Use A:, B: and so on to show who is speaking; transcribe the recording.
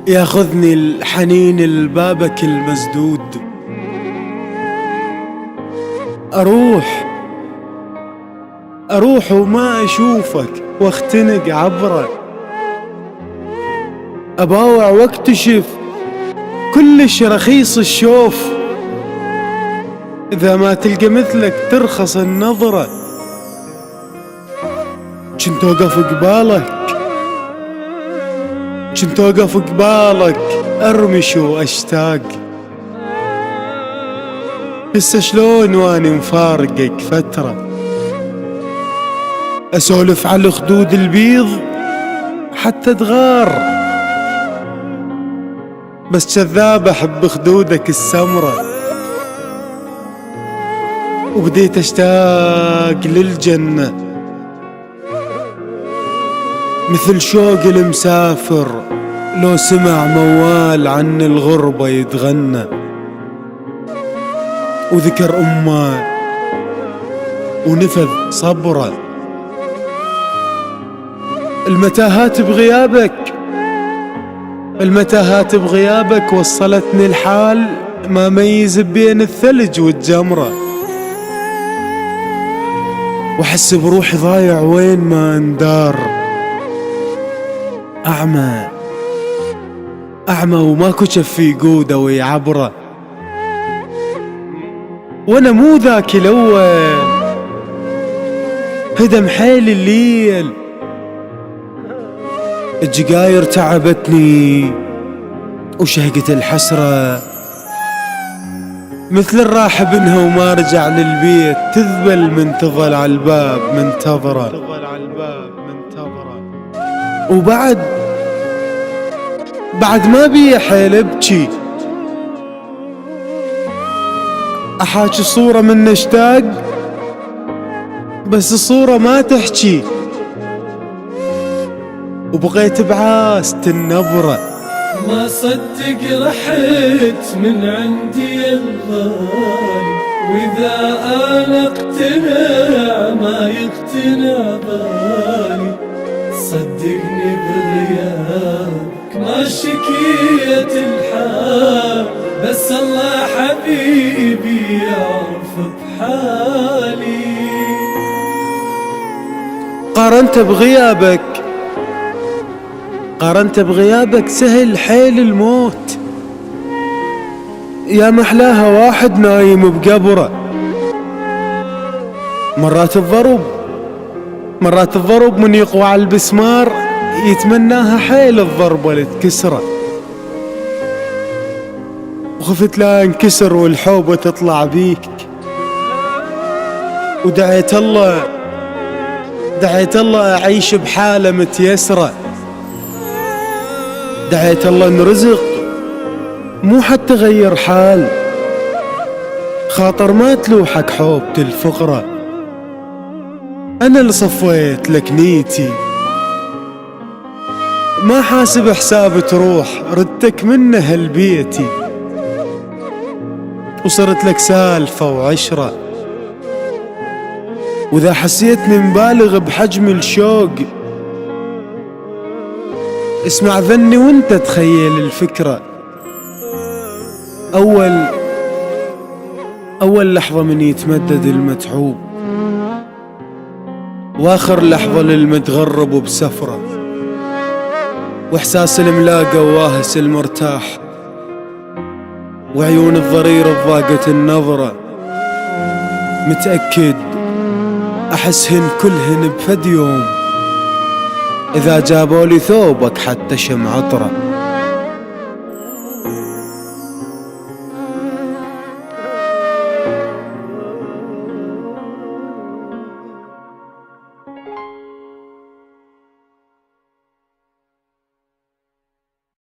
A: ياخذني الحنين لبابك المسدود، أروح وما أشوفك واختنق عبره، أباوع واكتشف كلش رخيص الشوف، إذا ما تلقى مثلك ترخص النظرة. كنت أوقف قبالك أرمش وأشتاق، هسه شلون واني مفارقك فترة، أسولف على الخدود البيض حتى تغار، بس كذاب أحب خدودك السمرة، وبديت أشتاق للجنة مثل شوق المسافر لو سمع موال عن الغربة يتغنى، وذكر أمه ونفذ صبره. المتاهات بغيابك وصلتني الحال ما ميز بين الثلج والجمرة، وحس بروحي ضايع وين ما اندار، أعمى وماكو شفي قودة ويعبره، وانا مو ذاك الأول هدم حيل الليل، الجقاير تعبتني وشهقت الحسرة، مثل الراحب انها وما رجع للبيت تذبل من تظل على الباب منتظرة، وبعد ما بي حيل ابكي، احاكي صورة من اشتاق بس الصورة ما تحكي، وبقيت بعاست النبرة.
B: ما صدق رحت من عندي الغالي، واذا انا اقتنع ما يقتنع بالي، صدقني بغيابك ما شكيت الحال، بس الله حبيبي يعرف بحالي.
A: قارنت بغيابك سهل حيل الموت، يا محلاها واحد نايم بقبره، مرات الضرب من يقوى على البسمار يتمناها حيل الضربة لتكسره، وخفت لا انكسر والحوبة تطلع بيك، ودعيت الله أعيش بحالة متيسرة، دعيت الله نرزق مو حتى غير حال، خاطر ما تلوحك حوبة الفقرة، أنا اللي صفيت لك نيتي، ما حاسب حساب تروح ردتك منه هالبيتي، وصرت لك سالفة وعشرة، وإذا حسيتني مبالغ بحجم الشوق اسمع ذني وانت تخيل الفكرة. أول لحظة من يتمدد المتعوب، وآخر لحظة للمتغرب بسفرة، وإحساس الملاقة وواهس المرتاح، وعيون الضرير بضاقة النظرة، متأكد أحسهن كلهن بفد يوم إذا جابوا لي ثوبك حتى شم عطره.